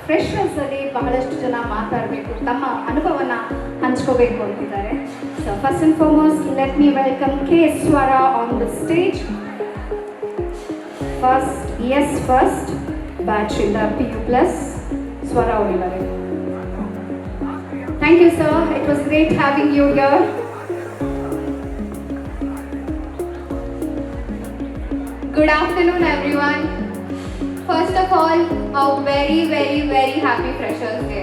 ಫ್ರೆಶರ್ಸಲ್ಲಿ ಬಹಳಷ್ಟು ಜನ ಮಾತಾಡಬೇಕು, ತಮ್ಮ ಅನುಭವನ ಹಂಚ್ಕೋಬೇಕು ಅಂತಿದ್ದಾರೆ. So first and foremost let me welcome K Swara on the stage. First batch ಇಂದ PU+ ಸ್ವರ ಅವರಿದ್ದಾರೆ. Thank you sir, it was great having you here. Good afternoon, everyone. First of all, a very happy Freshers Day.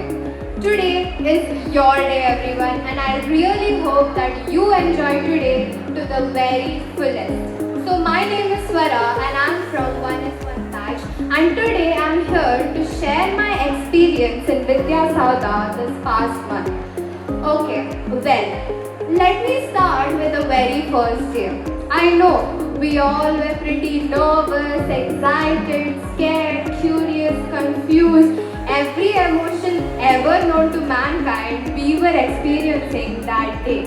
Today is your day, everyone, and I really hope that you enjoy today to the very fullest. So my name is Swara and I'm from 1S1 batch, and today I'm here to share my experience in Vidya Sauda this past month. Okay, well, let me start with the very first day. I know we all were pretty nervous, excited, scared, curious, confused. Every emotion ever known to mankind we were experiencing that day.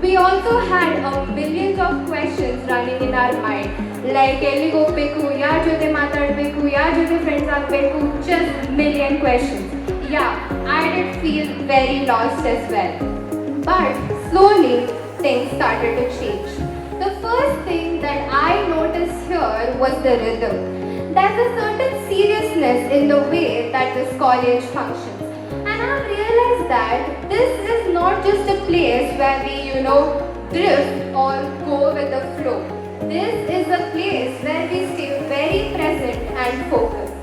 We also had a millions of questions running in our mind, like ಎಲ್ಲಿಗೆ ಹೋಗ್ಬೇಕು, ಯಾರ ಜೊತೆ ಮಾತಾಡಬೇಕು, ಯಾರ ಜೊತೆ friends ಆಗಬೇಕು, just million questions. Yeah, I did feel very lost as well. But slowly things started to change. The first thing that I noticed here was the rhythm. There's a certain seriousness in the way that this college functions. And I've realized that this is not just a place where we, drift or go with the flow. This is a place where we stay very present and focused.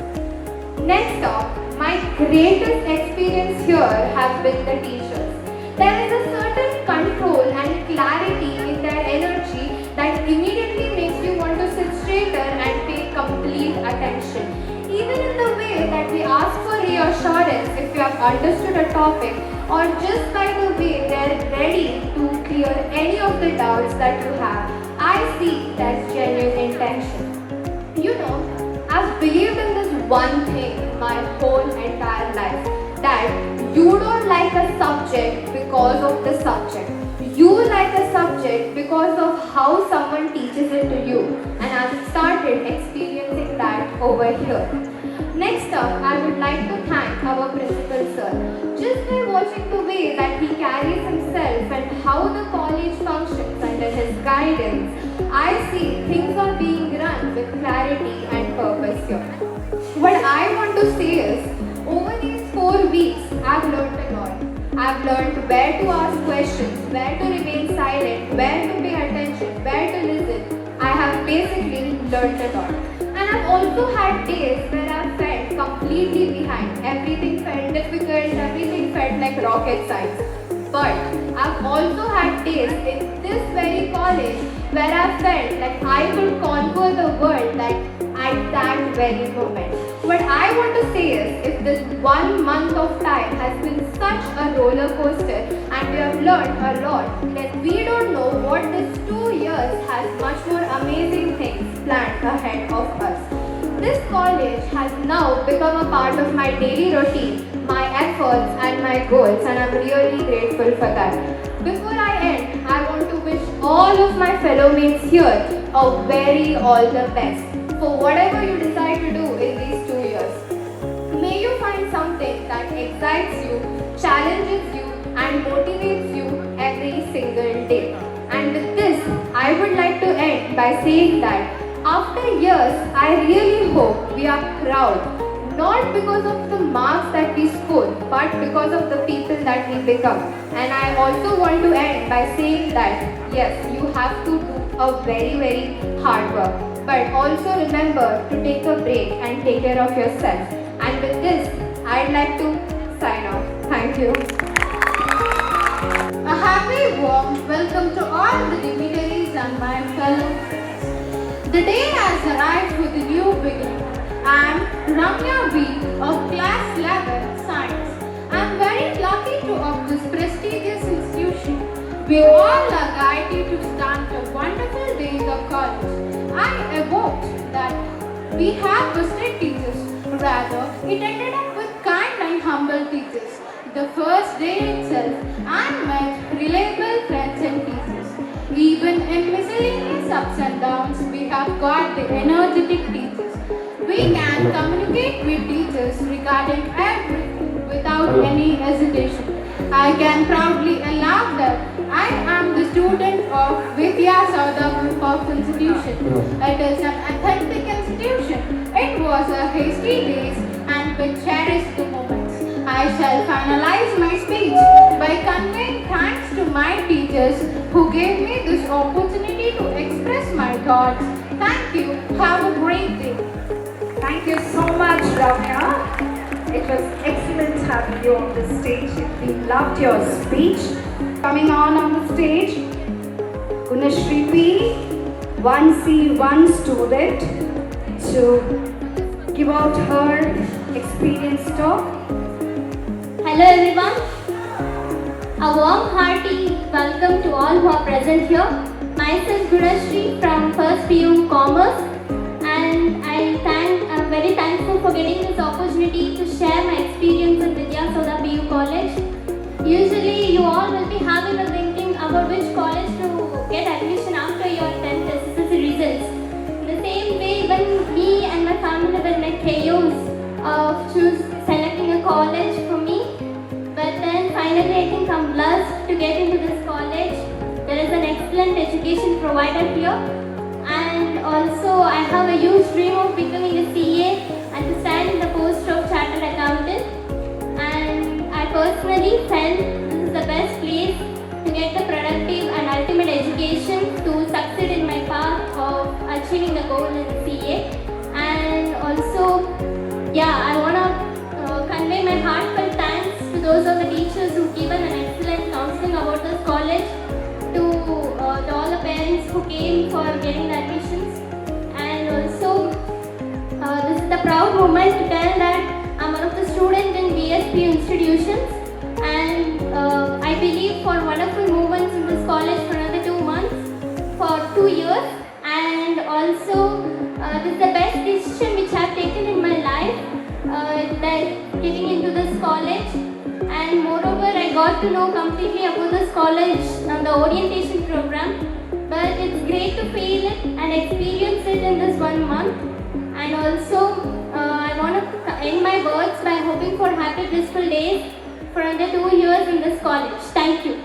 Next up, my greatest experience here have been the teachers. There is a certain control and clarity in their energy that immediately makes you want to sit straighter and pay complete attention. Even in the way that we ask for reassurance if you have understood a topic, or just by the way they are ready to clear any of the doubts that you have, I see that's genuine intention. I've believed in this one thing my whole entire life, that you don't like a subject because of the subject. You like a subject because of how someone teaches it to you, and I've started experiencing that over here. Next up, I would like to thank our principal sir. Just by watching the way that he carries himself and how the college functions under his guidance, I see things are being run with clarity and purpose here. What I want to say is, over these 4 weeks, I've learned a lot. I've learned where to ask questions, where to remain silent, where to pay attention, where to listen. I have basically learned a lot. And I've also had days where I've felt completely behind. Everything felt difficult, everything felt like rocket science. But I've also had days in this very college where I felt like I could conquer the world at that very moment. What I want to say is, if this 1 month of time has been such a roller coaster and we have learned a lot, then we don't know what this 2 years has much more amazing things planned ahead of us. This college has now become a part of my daily routine, my efforts and my goals, and I'm really grateful for that. Before I end, I want to wish all of my fellow mates here a very all the best for whatever you decide to do in these 2 years. May you find something that excites you, challenges you, and motivates you every single day. And with this, I would like to end by saying that after years, I really hope we are proud, not because of the marks that we score, but because of the people that we become. And I also want to end by saying that, yes, you have to do a very hard work. But also remember to take a break and take care of yourself. And with this, I'd like to sign off. Thank you. A happy warm welcome to all the dignitaries and my fellow friends. The day has arrived with a new beginning. I'm Ramya B of Class 11 Science. I'm very lucky to of this prestigious institution. We all are guided to start the wonderful days of college. I evoked that we have strict teachers. Rather, it ended up with kind and humble teachers. The first day itself, I met reliable friends and teachers. Even in miscellaneous ups and downs, we have got the energetic teachers. We can communicate with teachers regarding everything. without any hesitation. I can proudly announce that I am the student of Vidya Saudabhan Fox Institution. It is an authentic institution. It was a hasty days and we cherish the moments. I shall finalize my speech by conveying thanks to my teachers who gave me this opportunity to express my thoughts. Thank you. Have a great day. Thank you so much, Ramya. It was excellent having you on the stage. We loved your speech. Coming on the stage, Gunashri P, 1C1 student, to give out her experience talk. Hello everyone. A warm hearty welcome to all who are present here. Myself Gunashri from First PU Commerce, and I'm very thankful for getting this opportunity to share my experience in Vidya Saudha PU College. Usually you all will be having a thinking about which college to get admission after your 10th SSLC results. In the same way, when me and my family were in chaos of selecting a college for me, but then finally I think I'm blessed to get into this college. There is an excellent education provided here, and also I have a huge dream of becoming a CA and to stand in the post of chartered accountant. And I personally felt this is the best place to get the productive and ultimate education to succeed in my path of achieving the goal in CA. And also, I want to convey my heartfelt thanks to those of the teachers who given an excellent counseling about this college, to all the parents who came for getting the admissions, and also this is the proud moment to tell that I'm one of the students in VSP institutions, and I believe for wonderful moments in this college for another 2 months, for 2 years, and also this is the best decision which I've taken in my life, that getting into this college. And moreover, I got to know completely about this college and the orientation program. But it's great to feel it and experience it in this 1 month. And also, I want to end my words by hoping for happy blissful days for another 2 years in this college. Thank you.